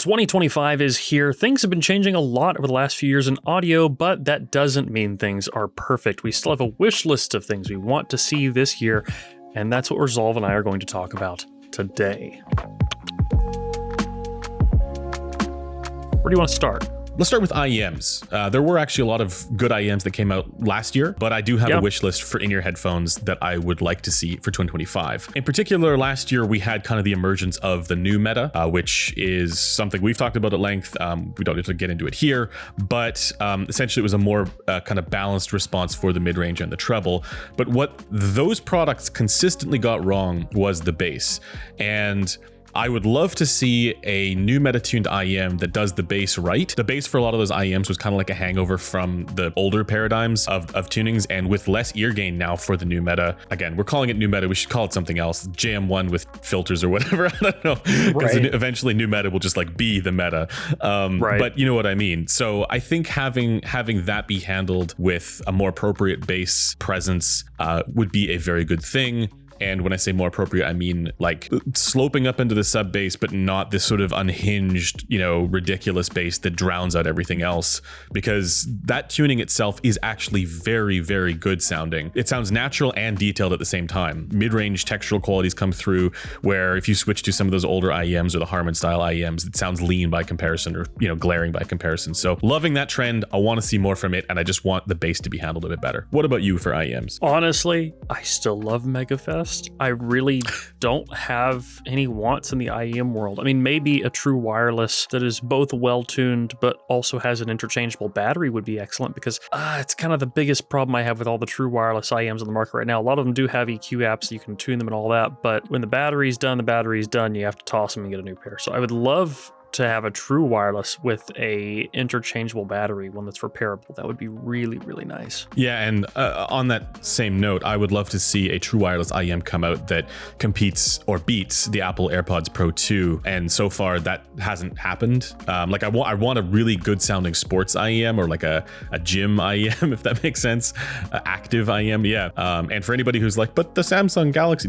2025 is here. Things have been changing a lot over the last few years in audio, but that doesn't mean things are perfect. We still have a wish list of things we want to see this year, and that's what Resolve and I are going to talk about today. Where do you want to start? Let's start with IEMs. There were actually a lot of good IEMs that came out last year, but I do have a wish list for in-ear headphones that I would like to see for 2025. In particular, last year we had kind of the emergence of the new meta, which is something we've talked about at length. We don't need to get into it here, but essentially it was a more kind of balanced response for the mid-range and the treble. But what those products consistently got wrong was the bass. And I would love to see a new meta-tuned IEM that does the bass right. The bass for a lot of those IEMs was kind of like a hangover from the older paradigms of tunings, and with less ear gain now for the new meta. Again, we're calling it new meta. We should call it something else. JM1 with filters or whatever. I don't know. Because eventually new meta will just like be the meta. But you know what I mean. So I think having that be handled with a more appropriate bass presence would be a very good thing. And when I say more appropriate, I mean like sloping up into the sub bass, but not this sort of unhinged, ridiculous bass that drowns out everything else, because that tuning itself is actually very, very good sounding. It sounds natural and detailed at the same time. Mid-range textural qualities come through where if you switch to some of those older IEMs or the Harman style IEMs, it sounds lean by comparison or, glaring by comparison. So loving that trend. I want to see more from it, and I just want the bass to be handled a bit better. What about you for IEMs? Honestly, I still love MegaFest. I really don't have any wants in the IEM world. I mean, maybe a true wireless that is both well-tuned but also has an interchangeable battery would be excellent, because it's kind of the biggest problem I have with all the true wireless IEMs on the market right now. A lot of them do have EQ apps, so you can tune them and all that, but when the battery's done, you have to toss them and get a new pair. So I would love to have a true wireless with a interchangeable battery, one that's repairable. That would be really, really nice. Yeah, and on that same note, I would love to see a true wireless IEM come out that competes or beats the Apple AirPods Pro 2, and so far that hasn't happened. I want a really good sounding sports IEM, or like a gym IEM, if that makes sense. Active IEM, yeah. And for anybody who's like, but the Samsung Galaxy,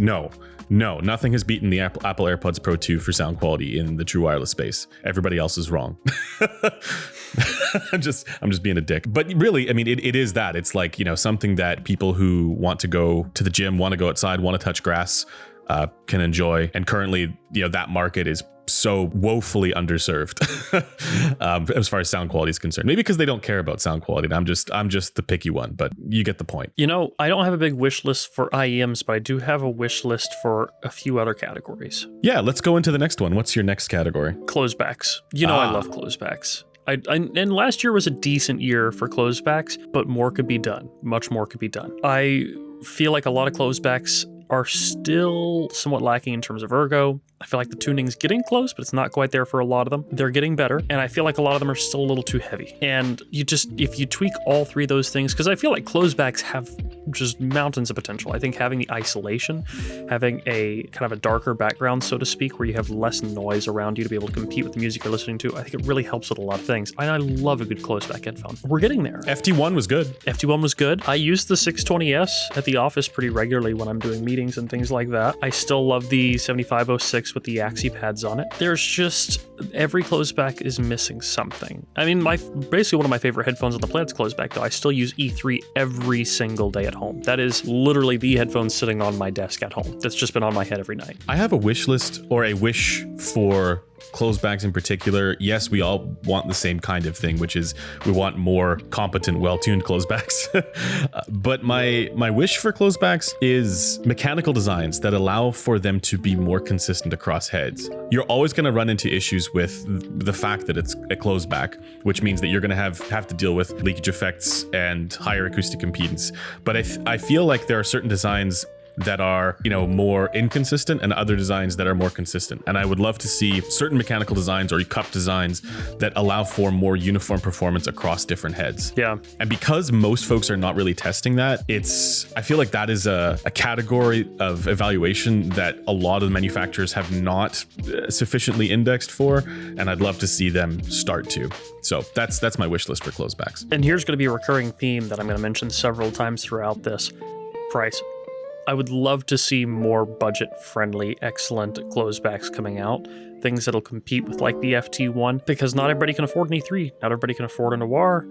no, nothing has beaten the Apple AirPods Pro 2 for sound quality in the true wireless space. Everybody else is wrong. I'm just being a dick. But really, I mean, it is that. It's like, something that people who want to go to the gym, want to go outside, want to touch grass, can enjoy. And currently, that market is so woefully underserved as far as sound quality is concerned. Maybe because they don't care about sound quality. I'm just the picky one, but you get the point. I don't have a big wish list for IEMs, but I do have a wish list for a few other categories. Yeah, let's go into the next one. What's your next category? Closebacks. I love closebacks. And last year was a decent year for closebacks, but more could be done. Much more could be done. I feel like a lot of closebacks are still somewhat lacking in terms of ergo. I feel like the tuning's getting close, but it's not quite there for a lot of them. They're getting better, and I feel like a lot of them are still a little too heavy. And if you tweak all three of those things, because I feel like closebacks have just mountains of potential. I think having the isolation, having a kind of a darker background, so to speak, where you have less noise around you to be able to compete with the music you're listening to, I think it really helps with a lot of things. And I love a good closback headphone. We're getting there. FT1 was good. FT1 was good. I use the 620S at the office pretty regularly when I'm doing meetings and things like that. I still love the 7506 with the Axie pads on it. There's just, every closback is missing something. I mean, basically one of my favorite headphones on the planet's closback, though. I still use E3 every single day at home. That is literally the headphones sitting on my desk at home. That's just been on my head every night. I have a wish list, or a wish for closebacks in particular. Yes, we all want the same kind of thing, which is we want more competent, well-tuned closebacks. But my wish for closebacks is mechanical designs that allow for them to be more consistent across heads. You're always going to run into issues with the fact that it's a closeback, which means that you're going to have to deal with leakage effects and higher acoustic impedance. But I feel like there are certain designs that are, more inconsistent, and other designs that are more consistent. And I would love to see certain mechanical designs or cup designs that allow for more uniform performance across different heads. Yeah. And because most folks are not really testing that, I feel like that is a category of evaluation that a lot of the manufacturers have not sufficiently indexed for. And I'd love to see them start to. So that's my wish list for closebacks. And here's going to be a recurring theme that I'm going to mention several times throughout this. Price. I would love to see more budget-friendly, excellent closebacks coming out. Things that'll compete with like the FT1, because not everybody can afford an E3. Not everybody can afford a Noir.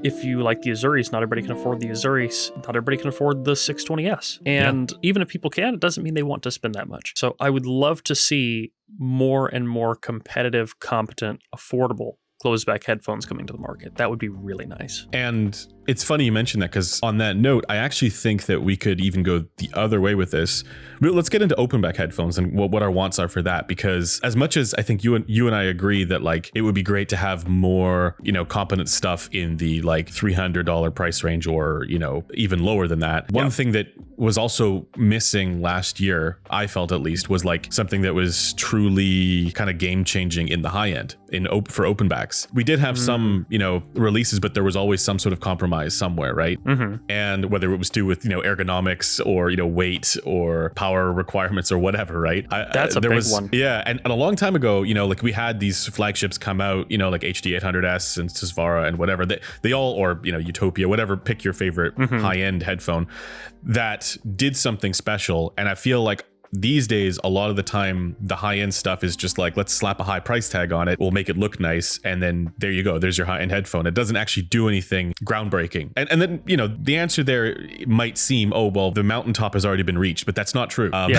If you like the Azuris, not everybody can afford the Azuris. Not everybody can afford the 620S. And even if people can, it doesn't mean they want to spend that much. So I would love to see more and more competitive, competent, affordable closeback headphones coming to the market. That would be really nice. And it's funny you mentioned that, because on that note, I actually think that we could even go the other way with this. Let's get into open back headphones and what our wants are for that, because as much as I think you and I agree that like it would be great to have more, competent stuff in the like $300 price range, or, even lower than that. One thing that was also missing last year, I felt at least, was like something that was truly kind of game changing in the high end for open backs. We did have some, releases, but there was always some sort of compromise somewhere, right? And whether it was to do with ergonomics or weight or power requirements or whatever, right? That's a big one. Yeah, and a long time ago, like we had these flagships come out, like HD 800S and Susvara and whatever. They all, or Utopia, whatever. Pick your favorite high end headphone that did something special. And I feel like these days, a lot of the time, the high-end stuff is just like, let's slap a high price tag on it. We'll make it look nice. And then there you go. There's your high-end headphone. It doesn't actually do anything groundbreaking. And then, the answer there might seem, oh, well, the mountaintop has already been reached, but that's not true. And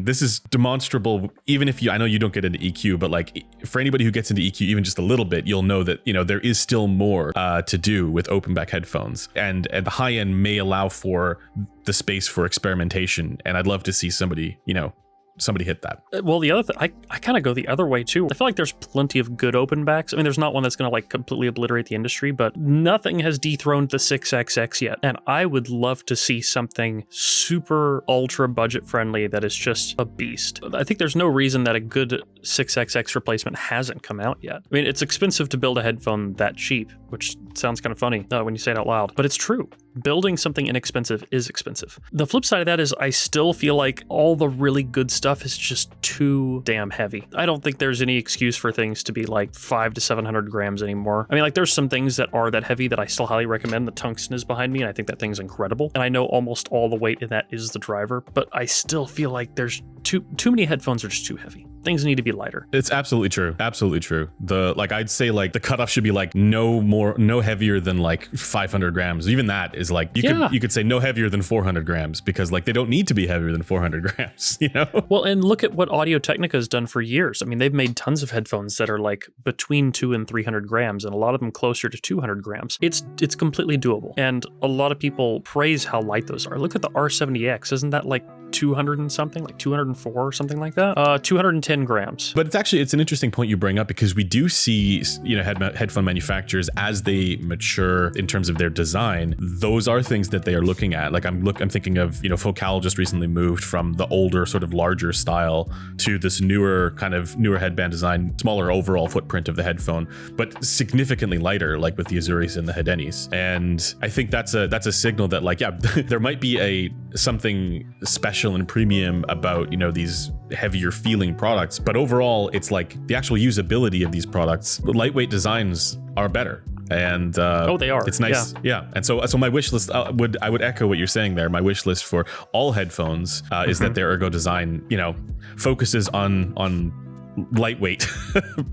this is demonstrable. Even if I know you don't get into EQ, but like for anybody who gets into EQ even just a little bit, you'll know that, there is still more to do with open back headphones. And the high end may allow for the space for experimentation, and I'd love to see somebody hit that. Well, the other thing, I kind of go the other way too. I feel like there's plenty of good open backs. I mean, there's not one that's going to like completely obliterate the industry, but nothing has dethroned the 6XX yet. And I would love to see something super ultra budget friendly that is just a beast. I think there's no reason that a good 6XX replacement hasn't come out yet. I mean, it's expensive to build a headphone that cheap, which sounds kind of funny when you say it out loud, but it's true. Building something inexpensive is expensive. The flip side of that is I still feel like all the really good stuff is just too damn heavy. I don't think there's any excuse for things to be like 500 to 700 grams anymore. I mean, like there's some things that are that heavy that I still highly recommend. The tungsten is behind me, and I think that thing's incredible. And I know almost all the weight in that is the driver, but I still feel like there's too many headphones are just too heavy. Things need to be lighter. It's absolutely true. Absolutely true. I'd say like the cutoff should be like no heavier than like 500 grams. Even that is like, you could say no heavier than 400 grams, because like they don't need to be heavier than 400 grams, Well, and look at what Audio-Technica has done for years. I mean, they've made tons of headphones that are like between 200 and 300 grams, and a lot of them closer to 200 grams. It's completely doable. And a lot of people praise how light those are. Look at the R70X. Isn't that like 200 and something, like 204 or something like that? 210 grams. But it's an interesting point you bring up, because we do see, headphone manufacturers, as they mature in terms of their design, those are things that they are looking at. Like I'm thinking of, Focal just recently moved from the older sort of larger style to this newer headband design, smaller overall footprint of the headphone, but significantly lighter, like with the Azuris and the Hedenis. And I think that's a signal that like, there might be something special and premium about, these heavier feeling products, but overall it's like the actual usability of these products, the lightweight designs are better. And they are. It's nice. Yeah. And so my wish list I would echo what you're saying there. My wish list for all headphones is that their ergo design, focuses on lightweight.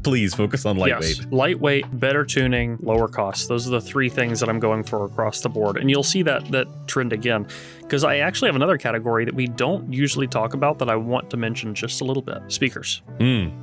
Please focus on lightweight. Yes. Lightweight, better tuning, lower cost. Those are the three things that I'm going for across the board. And you'll see that trend again, because I actually have another category that we don't usually talk about that I want to mention just a little bit. Speakers.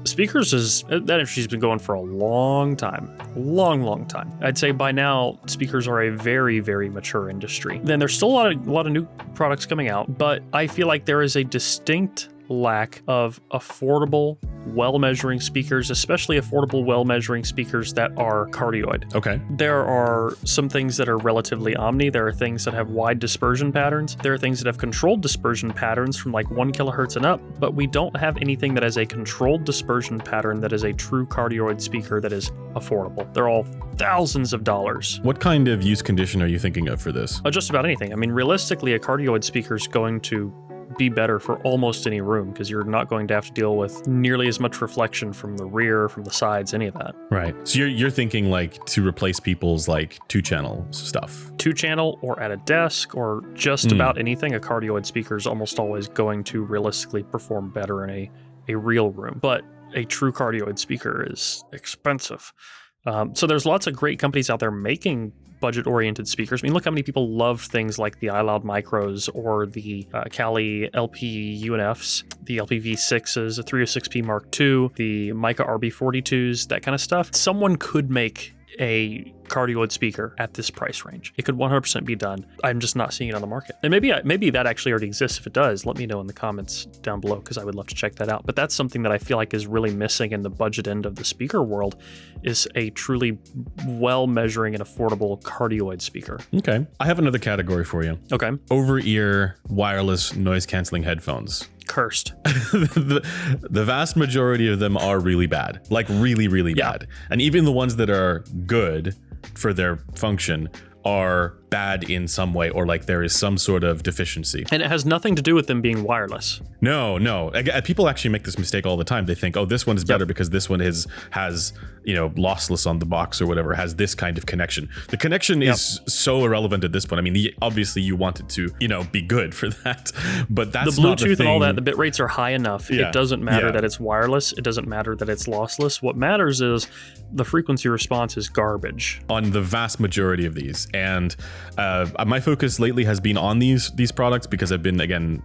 Speakers that industry's been going for a long time. Long time. I'd say by now, speakers are a very, very mature industry. Then there's still a lot of new products coming out, but I feel like there is a distinct lack of affordable, well-measuring speakers, especially affordable, well-measuring speakers that are cardioid. Okay. There are some things that are relatively omni. There are things that have wide dispersion patterns. There are things that have controlled dispersion patterns from like 1 kilohertz and up, but we don't have anything that has a controlled dispersion pattern that is a true cardioid speaker that is affordable. They're all thousands of dollars. What kind of use condition are you thinking of for this? Just about anything. I mean, realistically, a cardioid speaker is going to be better for almost any room because you're not going to have to deal with nearly as much reflection from the rear, from the sides, any of that. Right. So you're thinking like to replace people's like 2-channel stuff. 2-channel or at a desk or just about anything. A cardioid speaker is almost always going to realistically perform better in a real room. But a true cardioid speaker is expensive. So there's lots of great companies out there making budget-oriented speakers. I mean, look how many people love things like the iLoud Micros or the Kali LP UNFs, the LPV6s, the 306P Mark II, the Mica RB42s, that kind of stuff. Someone could make a cardioid speaker at this price range. It could 100% be done. I'm just not seeing it on the market. And maybe that actually already exists. If it does, let me know in the comments down below because I would love to check that out. But that's something that I feel like is really missing in the budget end of the speaker world, is a truly well measuring and affordable cardioid speaker. Okay. I have another category for you. Okay. Over-ear wireless noise canceling headphones. Cursed. the vast majority of them are really bad, like really bad. And even the ones that are good for their function are bad in some way, or like there is some sort of deficiency. And it has nothing to do with them being wireless. No. People actually make this mistake all the time. They think, oh, this one is better because this one has lossless on the box or whatever, has this kind of connection. The connection is so irrelevant at this point. I mean, obviously you want it to, be good for that, but that's the not the Bluetooth thing. and all that, the bit rates are high enough. Yeah. It doesn't matter that it's wireless. It doesn't matter that it's lossless. What matters is the frequency response is garbage on the vast majority of these. And my focus lately has been on these products because I've been, again,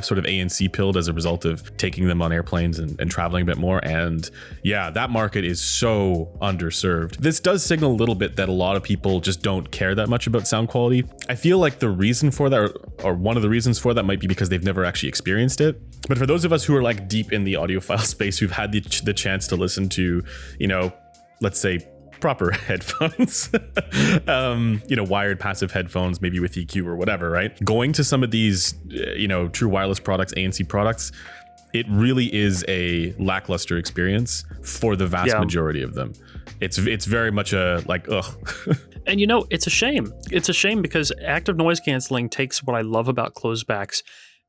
sort of ANC pilled as a result of taking them on airplanes and traveling a bit more. And yeah, that market is so underserved. This does signal a little bit that a lot of people just don't care that much about sound quality. I feel like the reason for that, or one of the reasons for that, might be because they've never actually experienced it. But for those of us who are like deep in the audiophile space, who've had the chance to listen to, let's say, proper headphones, wired passive headphones, maybe with EQ or whatever, right? Going to some of these, true wireless products, ANC products, it really is a lackluster experience for the vast majority of them. It's very much a like, ugh. And it's a shame. It's a shame because active noise canceling takes what I love about closebacks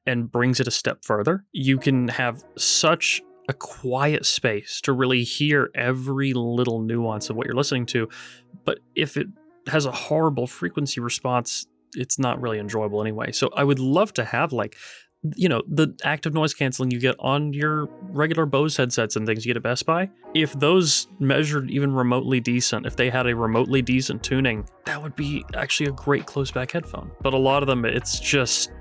and brings it a step further. You can have such a quiet space to really hear every little nuance of what you're listening to. But if it has a horrible frequency response, it's not really enjoyable anyway. So I would love to have the active noise canceling you get on your regular Bose headsets and things you get at Best Buy. If those measured even remotely decent, if they had a remotely decent tuning, that would be actually a great close-back headphone. But a lot of them, it's just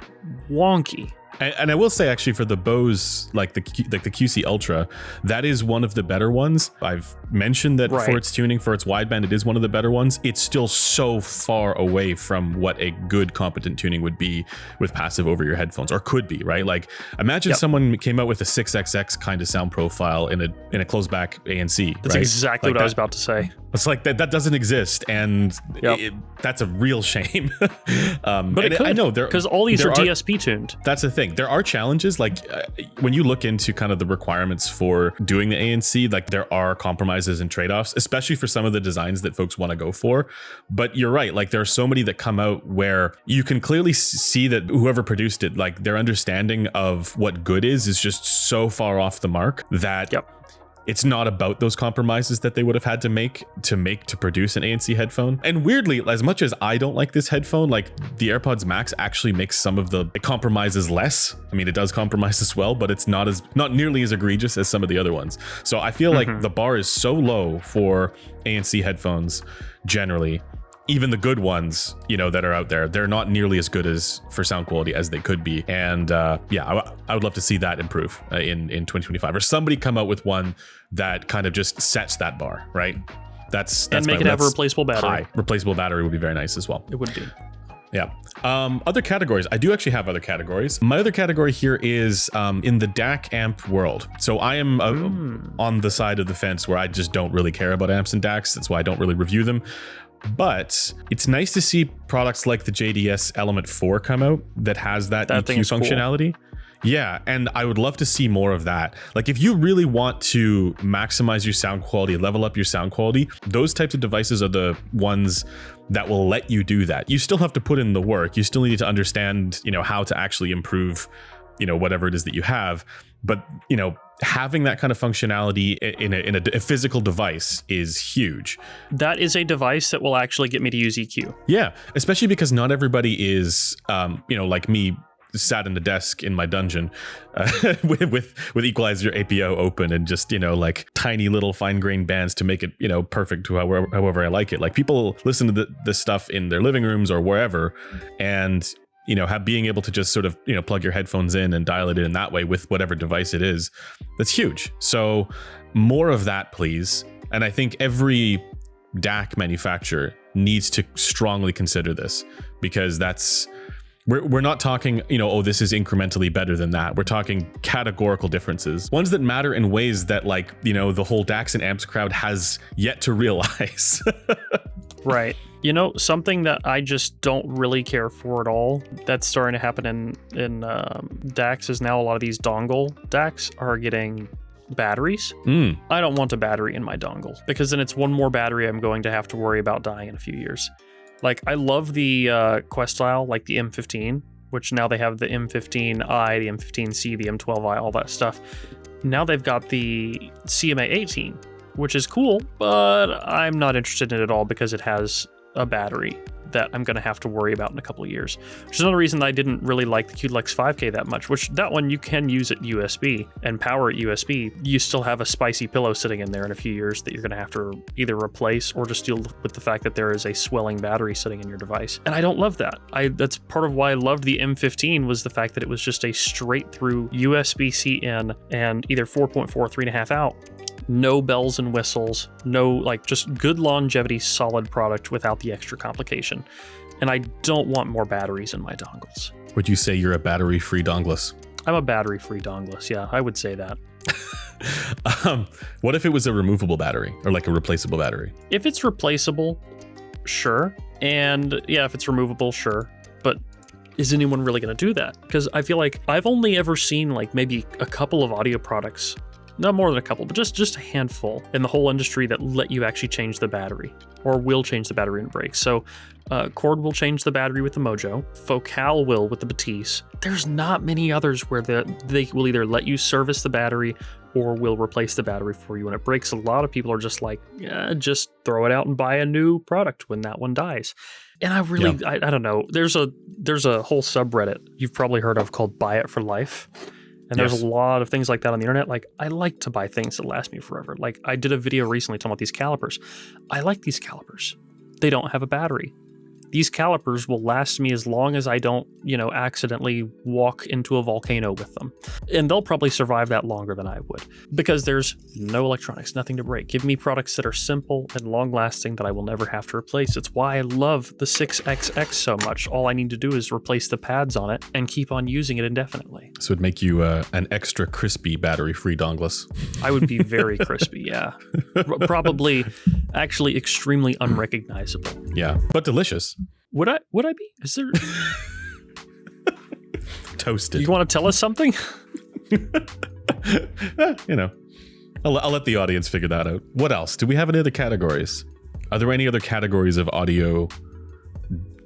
wonky. And I will say, actually, for the Bose, like the QC Ultra, that is one of the better ones. I've mentioned that for its tuning, for its wideband, it is one of the better ones. It's still so far away from what a good competent tuning would be with passive over-ear headphones, or could be, right? Like, imagine someone came out with a 6XX kind of sound profile in a closed-back ANC. That's exactly what I was about to say. It's like that doesn't exist, and that's a real shame. But it could, I know because all these are DSP tuned. That's the thing. There are challenges, like when you look into kind of the requirements for doing the ANC, like there are compromises and trade-offs, especially for some of the designs that folks want to go for. But you're right, like there are so many that come out where you can clearly see that whoever produced it, like their understanding of what good is just so far off the mark that it's not about those compromises that they would have had to make to produce an ANC headphone. And weirdly, as much as I don't like this headphone, like the AirPods Max actually makes some of the compromises less. I mean, it does compromise as well, but it's not nearly as egregious as some of the other ones. So I feel like the bar is so low for ANC headphones generally. Even the good ones, that are out there, they're not nearly as good as for sound quality as they could be. And I would love to see that improve in 2025, or somebody come out with one that kind of just sets that bar, right? That's and make it have a replaceable battery. High. Replaceable battery would be very nice as well. It would be. Yeah. Other categories. I do actually have other categories. My other category here is in the DAC amp world. So I am on the side of the fence where I just don't really care about amps and DACs. That's why I don't really review them. But it's nice to see products like the JDS Element 4 come out that has that EQ functionality. Cool. Yeah, and I would love to see more of that. Like if you really want to maximize your sound quality, level up your sound quality, those types of devices are the ones that will let you do that. You still have to put in the work. You still need to understand, how to actually improve whatever it is that you have. But, having that kind of functionality in a physical device is huge. That is a device that will actually get me to use EQ. Yeah, especially because not everybody is, like me, sat in the desk in my dungeon with equalizer APO open and just, like tiny little fine-grained bands to make it, perfect to however I like it. Like people listen to this stuff in their living rooms or wherever, and being able to just sort of, plug your headphones in and dial it in that way with whatever device it is, that's huge. So more of that, please. And I think every DAC manufacturer needs to strongly consider this, because we're not talking, this is incrementally better than that. We're talking categorical differences, ones that matter in ways that the whole DACs and amps crowd has yet to realize. Right. Something that I just don't really care for at all that's starting to happen in DACs is now a lot of these dongle DACs are getting batteries. I don't want a battery in my dongle, because then it's one more battery I'm going to have to worry about dying in a few years. Like, I love the Quest style, like the M15, which now they have the M15i, the M15c, the M12i, all that stuff. Now they've got the CMA18, which is cool, but I'm not interested in it at all because it has a battery that I'm going to have to worry about in a couple of years. Which is another reason that I didn't really like the QLEX 5K that much, which that one you can use at USB and power at USB. You still have a spicy pillow sitting in there in a few years that you're going to have to either replace or just deal with the fact that there is a swelling battery sitting in your device. And I don't love that. That's part of why I loved the M15 was the fact that it was just a straight through USB-C in and either 4.4, 3.5 out. No bells and whistles, just good longevity, solid product without the extra complication. And I don't want more batteries in my dongles. Would you say you're a battery-free dongless? I'm a battery-free dongless, yeah, I would say that. What if it was a removable battery or like a replaceable battery? If it's replaceable, sure. And yeah, if it's removable, sure. But is anyone really going to do that? Because I feel like I've only ever seen maybe a couple of audio products, not more than a couple, but just a handful in the whole industry that let you actually change the battery or will change the battery when it breaks. So Cord will change the battery with the Mojo. Focal will with the Batiste. There's not many others where they will either let you service the battery or will replace the battery for you when it breaks. A lot of people are just like, just throw it out and buy a new product when that one dies. And I really, I don't know. There's a whole subreddit you've probably heard of called Buy It for Life. And there's a lot of things like that on the internet. Like, I like to buy things that last me forever. Like, I did a video recently talking about these calipers. I like these calipers. They don't have a battery. These calipers will last me as long as I don't, accidentally walk into a volcano with them. And they'll probably survive that longer than I would, because there's no electronics, nothing to break. Give me products that are simple and long lasting that I will never have to replace. It's why I love the 6XX so much. All I need to do is replace the pads on it and keep on using it indefinitely. So it'd make you an extra crispy battery-free dongless. I would be very crispy, yeah. Probably actually extremely unrecognizable. Yeah, but delicious. Would I be? Is there... Toasted. You want to tell us something? I'll let the audience figure that out. What else? Do we have any other categories? Are there any other categories of audio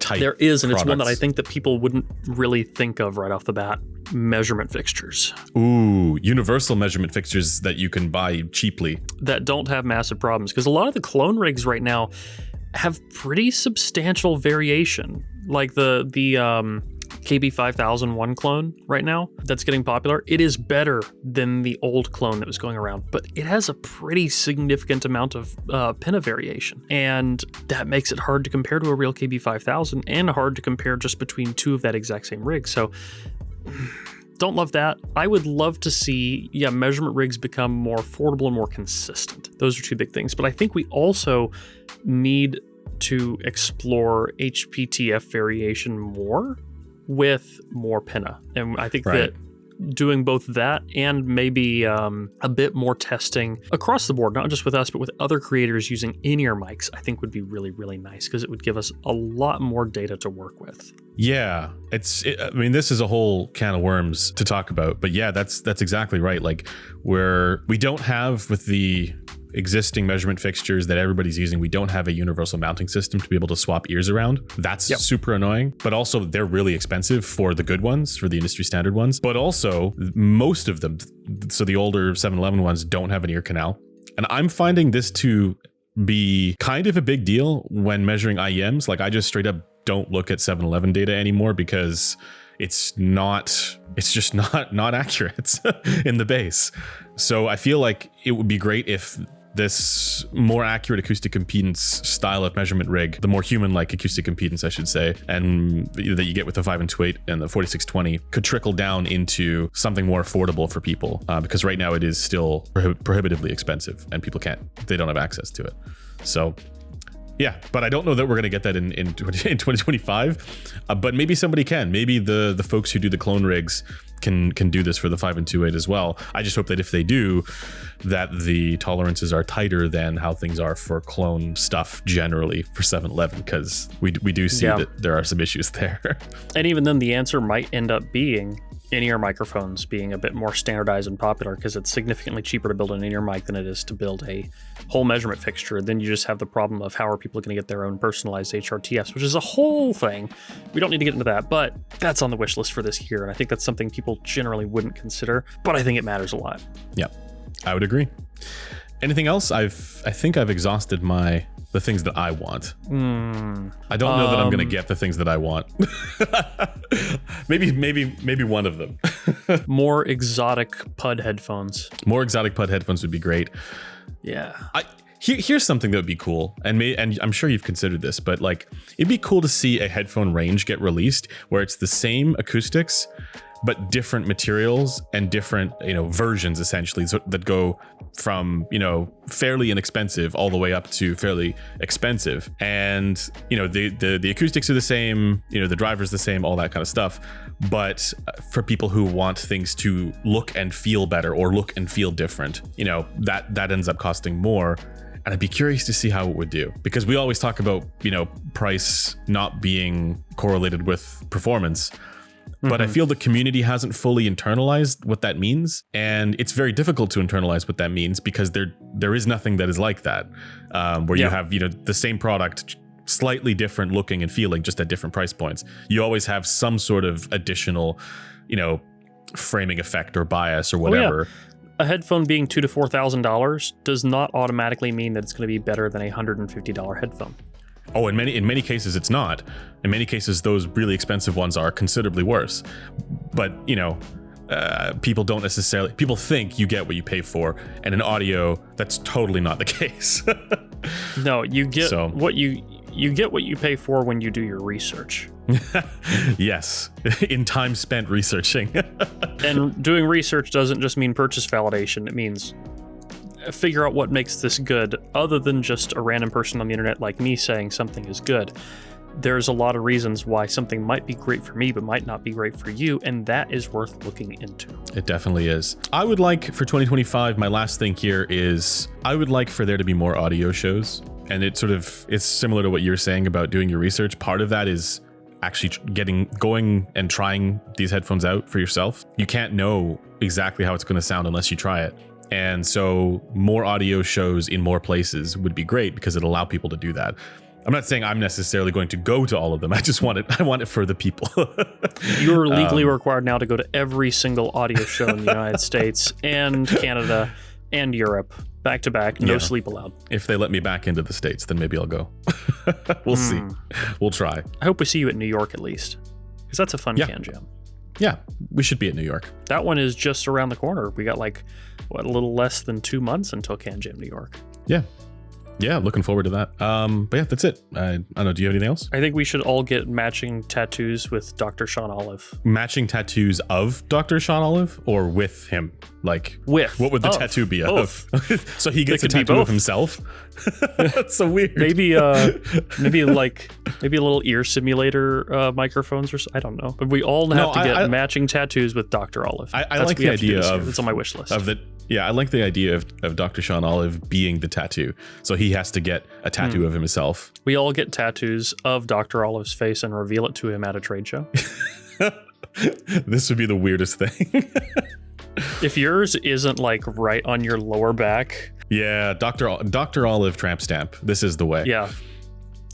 type There is, and products? It's one that I think that people wouldn't really think of right off the bat. Measurement fixtures. Ooh, universal measurement fixtures that you can buy cheaply. That don't have massive problems, because a lot of the clone rigs right now have pretty substantial variation. Like the KB5001 clone right now that's getting popular, it is better than the old clone that was going around, but it has a pretty significant amount of pinna variation, and that makes it hard to compare to a real KB5000 and hard to compare just between two of that exact same rig. So don't love that. I would love to see, measurement rigs become more affordable and more consistent. Those are two big things. But I think we also need to explore HPTF variation more with more pinna. And I think that doing both that and maybe a bit more testing across the board, not just with us, but with other creators using in-ear mics, I think would be really, really nice, because it would give us a lot more data to work with. Yeah, I mean, this is a whole can of worms to talk about, but yeah, that's exactly right. Like, where we don't have with the existing measurement fixtures that everybody's using, we don't have a universal mounting system to be able to swap ears around. That's super annoying. But also they're really expensive for the good ones, for the industry standard ones. But also most of them, so the older 711 ones don't have an ear canal. And I'm finding this to be kind of a big deal when measuring IEMs. Like I just straight up don't look at 711 data anymore because it's just not accurate in the base. So I feel like it would be great if this more accurate acoustic impedance style of measurement rig, the more human-like acoustic impedance, I should say, and that you get with the 5-28 and the 4620 could trickle down into something more affordable for people, because right now it is still prohibitively expensive and they don't have access to it. So yeah, but I don't know that we're going to get that in 2025, but maybe somebody can. Maybe the folks who do the clone rigs can do this for the 5-28 as well. I just hope that if they do, that the tolerances are tighter than how things are for clone stuff generally for 711, because we do see that there are some issues there. And even then, the answer might end up being in-ear microphones being a bit more standardized and popular, because it's significantly cheaper to build an in-ear mic than it is to build a whole measurement fixture. Then you just have the problem of how are people going to get their own personalized HRTFs, which is a whole thing. We don't need to get into that, but that's on the wish list for this year. And I think that's something people generally wouldn't consider, but I think it matters a lot. Yeah, I would agree. Anything else? I think I've exhausted the things that I want. I don't know that I'm going to get the things that I want. maybe one of them. More exotic PUD headphones. More exotic PUD headphones would be great. Yeah. Here's something that would be cool, and I'm sure you've considered this, but like it'd be cool to see a headphone range get released where it's the same acoustics but different materials and different, versions essentially, so that go from, fairly inexpensive all the way up to fairly expensive. And, the acoustics are the same, the driver's the same, all that kind of stuff. But for people who want things to look and feel better or look and feel different, that ends up costing more. And I'd be curious to see how it would do, because we always talk about, price not being correlated with performance. But I feel the community hasn't fully internalized what that means. And it's very difficult to internalize what that means, because there is nothing that is like that, where you have, the same product, slightly different looking and feeling, just at different price points. You always have some sort of additional, framing effect or bias or whatever. A headphone being $2,000 to $4,000 does not automatically mean that it's going to be better than a $150 headphone. Oh, in many cases, it's not. In many cases, those really expensive ones are considerably worse. But, people don't necessarily... People think you get what you pay for. And in audio, that's totally not the case. No, you get what you get what you pay for when you do your research. Yes, in time spent researching. And doing research doesn't just mean purchase validation. It means figure out what makes this good, other than just a random person on the internet like me saying something is good. There's a lot of reasons why something might be great for me but might not be great for you, and that is worth looking into. It definitely is. I would like for 2025, my last thing here is I would like for there to be more audio shows. And it's similar to what you're saying about doing your research. Part of that is actually going and trying these headphones out for yourself. You can't know exactly how it's going to sound unless you try it. And so more audio shows in more places would be great, because it'll allow people to do that. I'm not saying I'm necessarily going to go to all of them. I want it for the people. You're legally required now to go to every single audio show in the United States and Canada and Europe, back to back, no sleep allowed. If they let me back into the States, then maybe I'll go. We'll see. We'll try. I hope we see you at New York at least, because that's a fun Can Jam. Yeah, we should be at New York. That one is just around the corner. We got a little less than 2 months until Can Jam New York. Yeah, looking forward to that. But yeah, that's it. I don't know. Do you have anything else? I think we should all get matching tattoos with Dr. Sean Olive. Matching tattoos of Dr. Sean Olive, or with him? Like, with. What would the tattoo be of? So he gets a tattoo of himself? That's so weird. Maybe a little ear simulator microphones, or I don't know. But we all have to get matching tattoos with Dr. Olive. I like the idea of... It's on my wish list. Yeah, I like the idea of Dr. Sean Olive being the tattoo. So he has to get a tattoo of himself. We all get tattoos of Dr. Olive's face and reveal it to him at a trade show. This would be the weirdest thing. If yours isn't like right on your lower back. Yeah, Dr. Olive tramp stamp. This is the way. Yeah.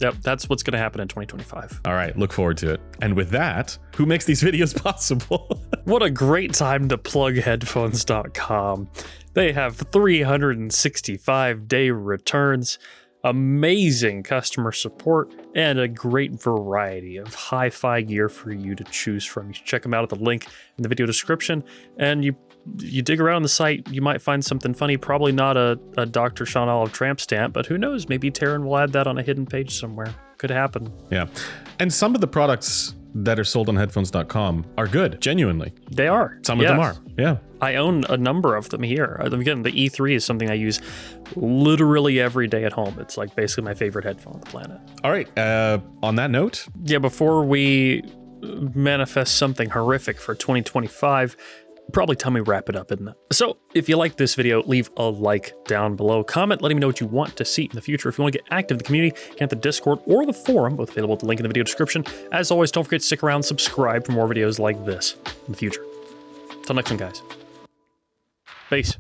Yep, that's what's going to happen in 2025. All right, look forward to it. And with that, who makes these videos possible? What a great time to plug headphones.com. They have 365-day returns, amazing customer support, and a great variety of hi-fi gear for you to choose from. You should check them out at the link in the video description, and you dig around the site, you might find something funny. Probably not a Dr. Sean Olive tramp stamp, but who knows? Maybe Taryn will add that on a hidden page somewhere. Could happen. Yeah. And some of the products that are sold on headphones.com are good, genuinely. They are. Some of them are. Yeah. I own a number of them here. Again, the E3 is something I use literally every day at home. It's like basically my favorite headphone on the planet. All right. On that note. Yeah, before we manifest something horrific for 2025, probably time we wrap it up, isn't it? So if you like this video, leave a like down below. Comment letting me know what you want to see in the future. If you want to get active in the community, get the Discord or the forum, both available at the link in the video description. As always, don't forget to stick around, subscribe for more videos like this in the future. Till next one, guys. Peace.